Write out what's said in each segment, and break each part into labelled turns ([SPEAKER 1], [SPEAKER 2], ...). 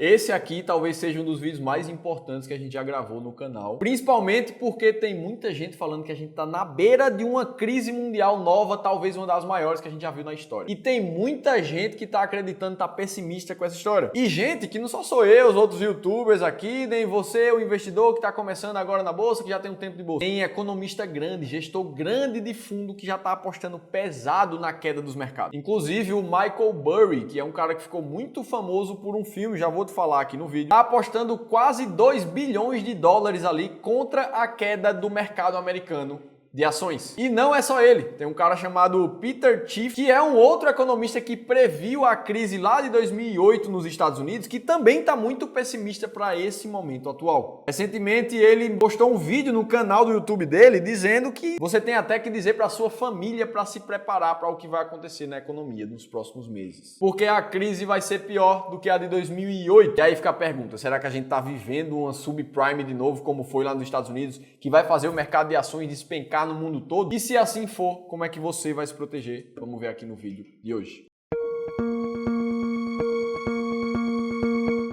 [SPEAKER 1] esse aqui talvez seja um dos vídeos mais importantes que a gente já gravou no canal, principalmente porque tem muita gente falando que a gente tá na beira de uma crise mundial nova, talvez uma das maiores que a gente já viu na história. E tem muita gente que tá acreditando, tá pessimista com essa história. E gente que não só sou eu, os outros youtubers aqui, nem você, o investidor que tá começando agora na bolsa, que já tem um tempo de bolsa. Tem economista grande, gestor grande de fundo que já tá apostando pesado na queda dos mercados. Inclusive o Michael Burry, que é um cara que ficou muito famoso por um filme, já vou te falar aqui no vídeo, tá apostando quase 2 bilhões de dólares ali contra a queda do mercado americano de ações. E não é só ele, tem um cara chamado Peter Schiff, que é um outro economista que previu a crise lá de 2008 nos Estados Unidos, que também está muito pessimista para esse momento atual. Recentemente ele postou um vídeo no canal do YouTube dele dizendo que você tem até que dizer para sua família para se preparar para o que vai acontecer na economia nos próximos meses, porque a crise vai ser pior do que a de 2008. E aí fica a pergunta, será que a gente está vivendo uma subprime de novo, como foi lá nos Estados Unidos, que vai fazer o mercado de ações despencar no mundo todo? E se assim for, como é que você vai se proteger? Vamos ver aqui no vídeo de hoje.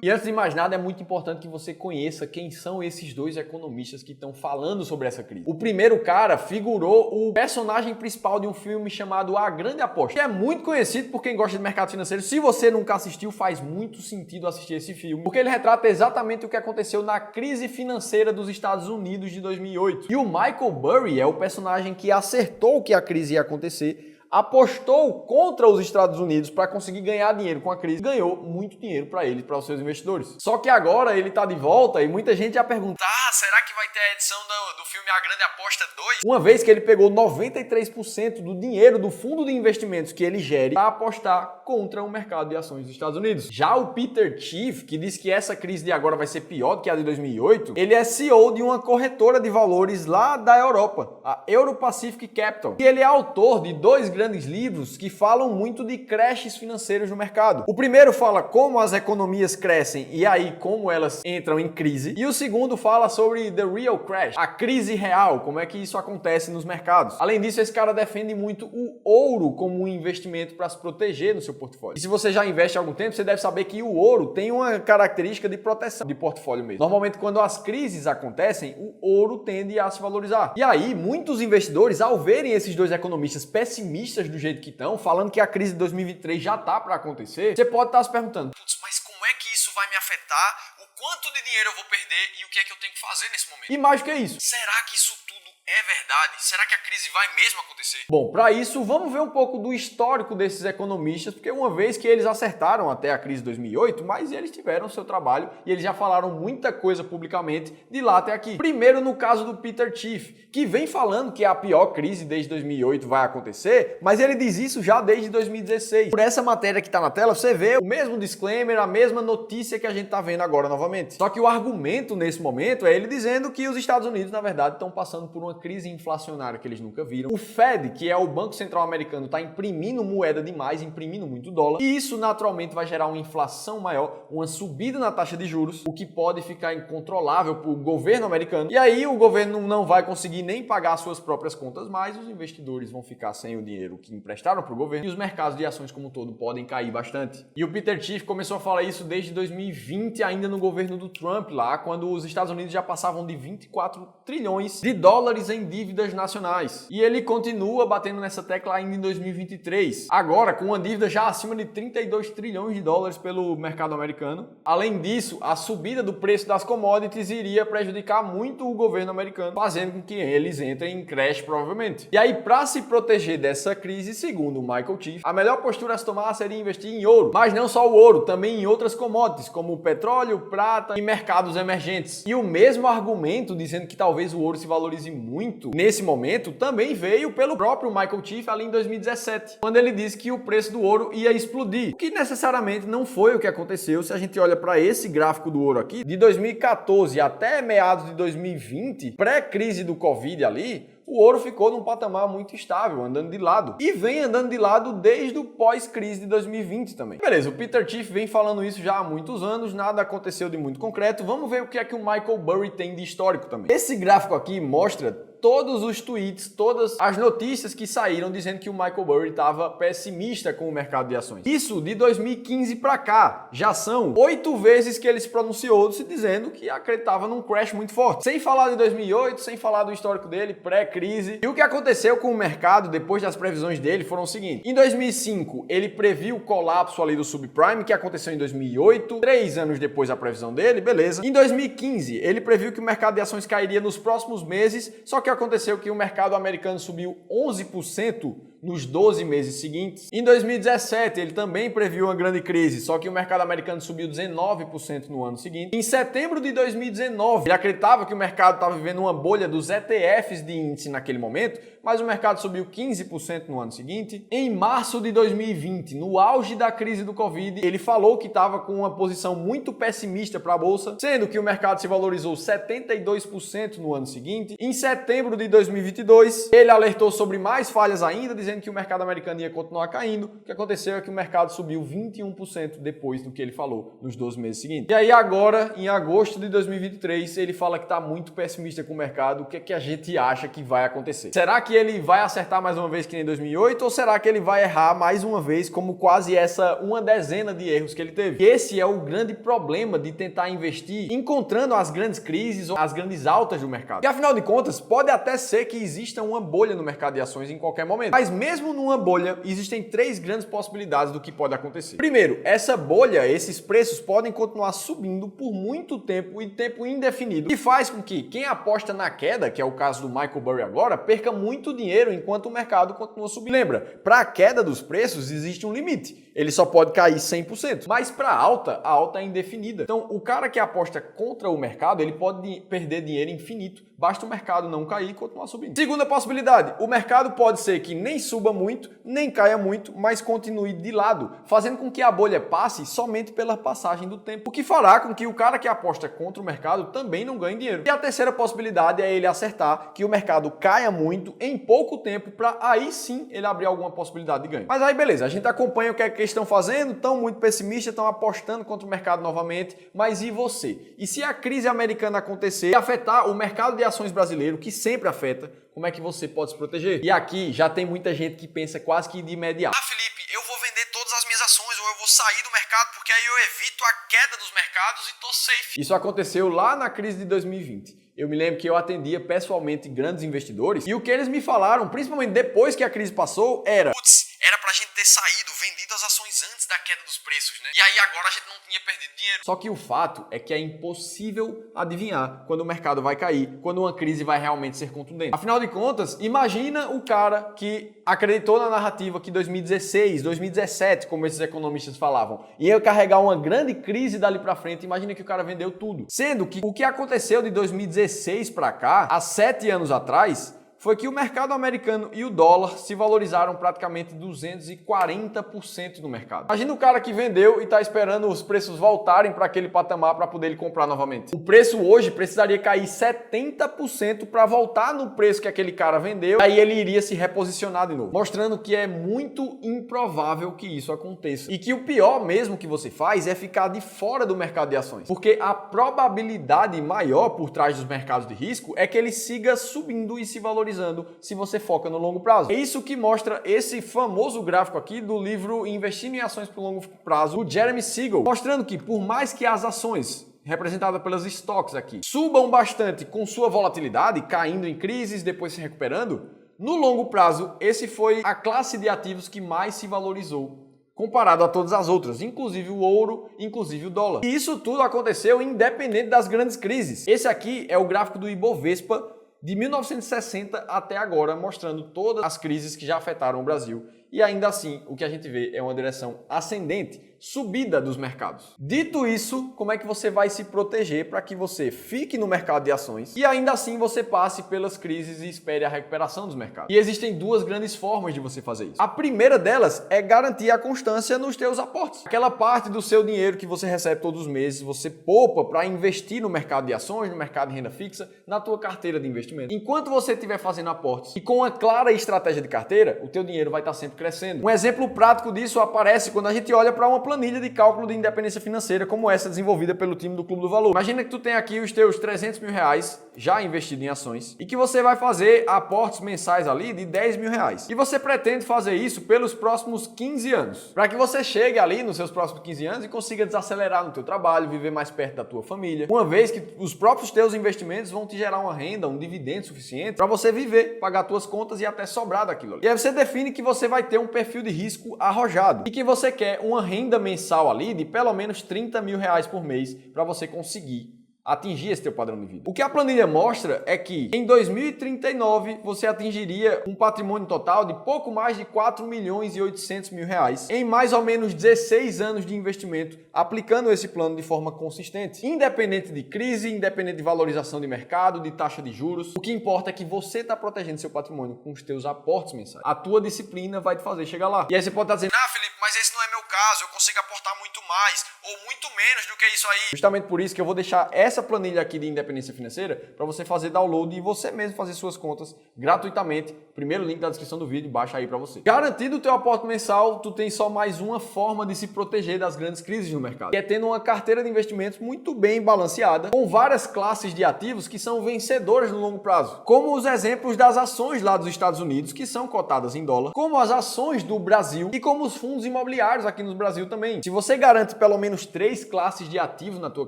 [SPEAKER 1] E antes de mais nada, é muito importante que você conheça quem são esses dois economistas que estão falando sobre essa crise. O primeiro cara figurou o personagem principal de um filme chamado A Grande Aposta, que é muito conhecido por quem gosta de mercado financeiro. Se você nunca assistiu, faz muito sentido assistir esse filme, porque ele retrata exatamente o que aconteceu na crise financeira dos Estados Unidos de 2008. E o Michael Burry é o personagem que acertou que a crise ia acontecer, apostou contra os Estados Unidos para conseguir ganhar dinheiro com a crise, ganhou muito dinheiro para ele, para os seus investidores. Só que agora ele está de volta e muita gente já pergunta: será que vai ter a edição do filme A Grande Aposta 2? Uma vez que ele pegou 93% do dinheiro do fundo de investimentos que ele gere para apostar contra o mercado de ações dos Estados Unidos. Já o Peter Schiff, que diz que essa crise de agora vai ser pior do que a de 2008, ele é CEO de uma corretora de valores lá da Europa, a Euro Pacific Capital. E ele é autor de dois grandes livros que falam muito de crashes financeiros no mercado. O primeiro fala como as economias crescem e aí como elas entram em crise. E o segundo fala sobre The Real Crash, a crise real, como é que isso acontece nos mercados. Além disso, esse cara defende muito o ouro como um investimento para se proteger no seu portfólio. E se você já investe há algum tempo, você deve saber que o ouro tem uma característica de proteção de portfólio mesmo. Normalmente, quando as crises acontecem, o ouro tende a se valorizar. E aí, muitos investidores, ao verem esses dois economistas pessimistas do jeito que estão, falando que a crise de 2023 já está para acontecer, você pode estar se perguntando: putz, mas como é que isso vai me afetar? O quanto de dinheiro eu vou perder e o que é que eu tenho que fazer nesse momento? E mais do que isso, será que isso tudo é verdade? Será que a crise vai mesmo acontecer? Bom, para isso, vamos ver um pouco do histórico desses economistas, porque uma vez que eles acertaram até a crise de 2008, mas eles tiveram seu trabalho e eles já falaram muita coisa publicamente de lá até aqui. Primeiro, no caso do Peter Schiff, que vem falando que a pior crise desde 2008 vai acontecer, mas ele diz isso já desde 2016. Por essa matéria que está na tela, você vê o mesmo disclaimer, a mesma notícia que a gente está vendo agora novamente. Só que o argumento nesse momento é ele dizendo que os Estados Unidos, na verdade, estão passando por uma crise inflacionária que eles nunca viram. O Fed, que é o Banco Central Americano, está imprimindo moeda demais, imprimindo muito dólar, e isso naturalmente vai gerar uma inflação maior, uma subida na taxa de juros, o que pode ficar incontrolável para o governo americano. E aí o governo não vai conseguir nem pagar suas próprias contas mais, os investidores vão ficar sem o dinheiro que emprestaram para o governo e os mercados de ações como um todo podem cair bastante. E o Peter Schiff começou a falar isso desde 2020, ainda no governo do Trump lá, quando os Estados Unidos já passavam de 24 trilhões de dólares em dívidas nacionais. E ele continua batendo nessa tecla ainda em 2023. Agora, com uma dívida já acima de 32 trilhões de dólares pelo mercado americano. Além disso, a subida do preço das commodities iria prejudicar muito o governo americano, fazendo com que eles entrem em crash provavelmente. E aí, para se proteger dessa crise, segundo o Michael Schiff, a melhor postura a se tomar seria investir em ouro. Mas não só o ouro, também em outras commodities, como o petróleo, prata e mercados emergentes. E o mesmo argumento dizendo que talvez o ouro se valorize muito nesse momento também veio pelo próprio Michael Schiff ali em 2017, quando ele disse que o preço do ouro ia explodir, o que necessariamente não foi o que aconteceu. Se a gente olha para esse gráfico do ouro aqui, de 2014 até meados de 2020, pré-crise do Covid ali, o ouro ficou num patamar muito estável, andando de lado. E vem andando de lado desde o pós-crise de 2020 também. Beleza, o Peter Schiff vem falando isso já há muitos anos, nada aconteceu de muito concreto. Vamos ver o que é que o Michael Burry tem de histórico também. Esse gráfico aqui mostra todos os tweets, todas as notícias que saíram dizendo que o Michael Burry estava pessimista com o mercado de ações. Isso de 2015 para cá. Já são 8 vezes que ele se pronunciou se dizendo que acreditava num crash muito forte. Sem falar de 2008, sem falar do histórico dele, pré-crise. E o que aconteceu com o mercado depois das previsões dele foram o seguinte. Em 2005, ele previu o colapso ali do subprime, que aconteceu em 2008. 3 anos depois da previsão dele, beleza. Em 2015, ele previu que o mercado de ações cairia nos próximos meses, só que aconteceu que o mercado americano subiu 11% nos 12 meses seguintes. Em 2017, ele também previu uma grande crise, só que o mercado americano subiu 19% no ano seguinte. Em setembro de 2019, ele acreditava que o mercado estava vivendo uma bolha dos ETFs de índice naquele momento, mas o mercado subiu 15% no ano seguinte. Em março de 2020, no auge da crise do Covid, ele falou que estava com uma posição muito pessimista para a bolsa, sendo que o mercado se valorizou 72% no ano seguinte. Em setembro de 2022, ele alertou sobre mais falhas ainda, dizendo que o mercado americano ia continuar caindo. O que aconteceu é que o mercado subiu 21% depois do que ele falou nos 12 meses seguintes. E aí agora, em agosto de 2023, ele fala que está muito pessimista com o mercado. O que é que a gente acha que vai acontecer? Será que ele vai acertar mais uma vez que nem 2008 ou será que ele vai errar mais uma vez como quase uma dezena de erros que ele teve? E esse é o grande problema de tentar investir encontrando as grandes crises ou as grandes altas do mercado. E afinal de contas, pode até ser que exista uma bolha no mercado de ações em qualquer momento. Mas mesmo numa bolha, existem 3 grandes possibilidades do que pode acontecer. Primeiro, essa bolha, esses preços podem continuar subindo por muito tempo e tempo indefinido, que faz com que quem aposta na queda, que é o caso do Michael Burry agora, perca muito dinheiro enquanto o mercado continua subindo. Lembra, para a queda dos preços existe um limite. Ele só pode cair 100%. Mas para a alta é indefinida. Então, o cara que aposta contra o mercado, ele pode perder dinheiro infinito. Basta o mercado não cair e continuar subindo. Segunda possibilidade, o mercado pode ser que nem suba muito, nem caia muito, mas continue de lado, fazendo com que a bolha passe somente pela passagem do tempo, o que fará com que o cara que aposta contra o mercado também não ganhe dinheiro. E a terceira possibilidade é ele acertar que o mercado caia muito em pouco tempo, para aí sim ele abrir alguma possibilidade de ganho. Mas aí beleza, a gente acompanha o que é que eles estão fazendo, estão muito pessimistas, estão apostando contra o mercado novamente, mas e você? E se a crise americana acontecer e afetar o mercado de ações brasileiro, que sempre afeta, como é que você pode se proteger? E aqui já tem muita gente que pensa quase que de imediato.
[SPEAKER 2] Felipe, eu vou vender todas as minhas ações ou eu vou sair do mercado porque aí eu evito a queda dos mercados e tô safe.
[SPEAKER 1] Isso aconteceu lá na crise de 2020. Eu me lembro que eu atendia pessoalmente grandes investidores e o que eles me falaram, principalmente depois que a crise passou, era:
[SPEAKER 2] putz, era pra gente ter saído, vendido as ações antes da queda dos preços, né? E aí agora a gente não tinha perdido dinheiro.
[SPEAKER 1] Só que o fato é que é impossível adivinhar quando o mercado vai cair, quando uma crise vai realmente ser contundente. Afinal de contas, imagina o cara que acreditou na narrativa que 2016, 2017, como esses economistas falavam, ia carregar uma grande crise dali pra frente. Imagina que o cara vendeu tudo. Sendo que o que aconteceu de 2016 para cá, há 7 anos atrás, foi que o mercado americano e o dólar se valorizaram praticamente 240% no mercado. Imagina o cara que vendeu e está esperando os preços voltarem para aquele patamar para poder ele comprar novamente. O preço hoje precisaria cair 70% para voltar no preço que aquele cara vendeu, aí ele iria se reposicionar de novo, mostrando que é muito improvável que isso aconteça. E que o pior mesmo que você faz é ficar de fora do mercado de ações, porque a probabilidade maior por trás dos mercados de risco é que ele siga subindo e se valorizando se você foca no longo prazo. É isso que mostra esse famoso gráfico aqui do livro Investindo em Ações por Longo Prazo, do Jeremy Siegel, mostrando que por mais que as ações representada pelos estoques aqui subam bastante com sua volatilidade, caindo em crises, depois se recuperando, no longo prazo, esse foi a classe de ativos que mais se valorizou comparado a todas as outras, inclusive o ouro, inclusive o dólar. E isso tudo aconteceu independente das grandes crises. Esse aqui é o gráfico do Ibovespa de 1960 até agora, mostrando todas as crises que já afetaram o Brasil. E ainda assim, o que a gente vê é uma direção ascendente, subida dos mercados. Dito isso, como é que você vai se proteger para que você fique no mercado de ações e ainda assim você passe pelas crises e espere a recuperação dos mercados? E existem 2 grandes formas de você fazer isso. A primeira delas é garantir a constância nos teus aportes. Aquela parte do seu dinheiro que você recebe todos os meses, você poupa para investir no mercado de ações, no mercado de renda fixa, na tua carteira de investimento. Enquanto você estiver fazendo aportes e com uma clara estratégia de carteira, o teu dinheiro vai estar sempre sempre crescendo. Um exemplo prático disso aparece quando a gente olha para uma planilha de cálculo de independência financeira como essa desenvolvida pelo time do Clube do Valor. Imagina que tu tem aqui os teus 300 mil reais já investido em ações e que você vai fazer aportes mensais ali de 10 mil reais. E você pretende fazer isso pelos próximos 15 anos. Para que você chegue ali nos seus próximos 15 anos e consiga desacelerar no teu trabalho, viver mais perto da tua família. Uma vez que os próprios teus investimentos vão te gerar uma renda, um dividendo suficiente para você viver, pagar tuas contas e até sobrar daquilo ali. E aí você define que você vai ter um perfil de risco arrojado e que você quer uma renda mensal ali de pelo menos 30 mil reais por mês para você conseguir atingir esse teu padrão de vida. O que a planilha mostra é que em 2039 você atingiria um patrimônio total de pouco mais de 4 milhões e 800 mil reais em mais ou menos 16 anos de investimento, aplicando esse plano de forma consistente. Independente de crise, independente de valorização de mercado, de taxa de juros, o que importa é que você está protegendo seu patrimônio com os teus aportes mensais. A tua disciplina vai te fazer chegar lá. E aí você pode estar dizendo:
[SPEAKER 2] Ah, Felipe, mas esse não é meu caso, eu consigo aportar muito mais ou muito menos do que isso aí.
[SPEAKER 1] Justamente por isso que eu vou deixar essa planilha aqui de independência financeira para você fazer download e você mesmo fazer suas contas gratuitamente. Primeiro link da descrição do vídeo, baixa aí para você. Garantido o teu aporte mensal, tu tem só mais uma forma de se proteger das grandes crises no mercado, que é tendo uma carteira de investimentos muito bem balanceada, com várias classes de ativos que são vencedoras no longo prazo, como os exemplos das ações lá dos Estados Unidos, que são cotadas em dólar, como as ações do Brasil e como os fundos imobiliários aqui no Brasil também. Se você garante pelo menos 3 classes de ativos na tua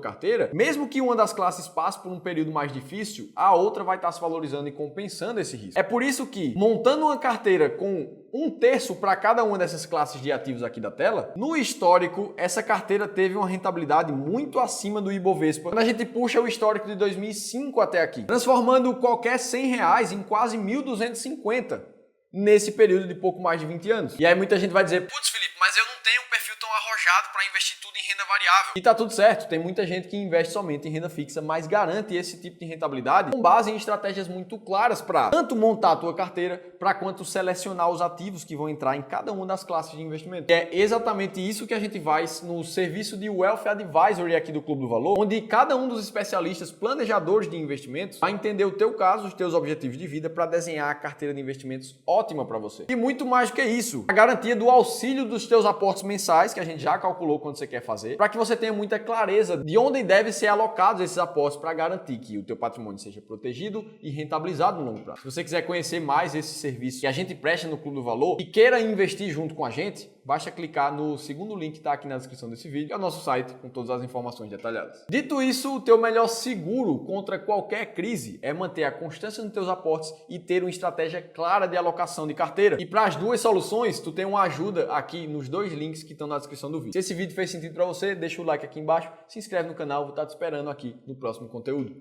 [SPEAKER 1] carteira, mesmo que uma das classes passe por um período mais difícil, a outra vai estar se valorizando e compensando esse risco. É por isso que, montando uma carteira com 1/3 para cada uma dessas classes de ativos aqui da tela, no histórico, essa carteira teve uma rentabilidade muito acima do Ibovespa. Quando a gente puxa o histórico de 2005 até aqui, transformando qualquer 100 reais em quase 1.250 nesse período de pouco mais de 20 anos. E aí muita gente vai dizer:
[SPEAKER 2] Putz, Felipe, mas eu não tenho um perfil tão arrojado para investir tudo em renda variável.
[SPEAKER 1] E tá tudo certo, tem muita gente que investe somente em renda fixa, mas garante esse tipo de rentabilidade com base em estratégias muito claras para tanto montar a tua carteira, para quanto selecionar os ativos que vão entrar em cada uma das classes de investimento. E é exatamente isso que a gente faz no serviço de Wealth Advisory aqui do Clube do Valor, onde cada um dos especialistas planejadores de investimentos vai entender o teu caso, os teus objetivos de vida para desenhar a carteira de investimentos ótima para você. E muito mais do que isso, a garantia do auxílio dos teus aportes mensais, que a gente já calculou quanto você quer fazer, para que você tenha muita clareza de onde devem ser alocados esses aportes para garantir que o teu patrimônio seja protegido e rentabilizado no longo prazo. Se você quiser conhecer mais esse serviço que a gente presta no Clube do Valor e queira investir junto com a gente, basta clicar no segundo link que está aqui na descrição desse vídeo, que é o nosso site com todas as informações detalhadas. Dito isso, o teu melhor seguro contra qualquer crise é manter a constância nos teus aportes e ter uma estratégia clara de alocação de carteira. E para as duas soluções, tu tem uma ajuda aqui nos dois links que estão na descrição do vídeo. Se esse vídeo fez sentido para você, deixa o like aqui embaixo, se inscreve no canal, vou estar te esperando aqui no próximo conteúdo.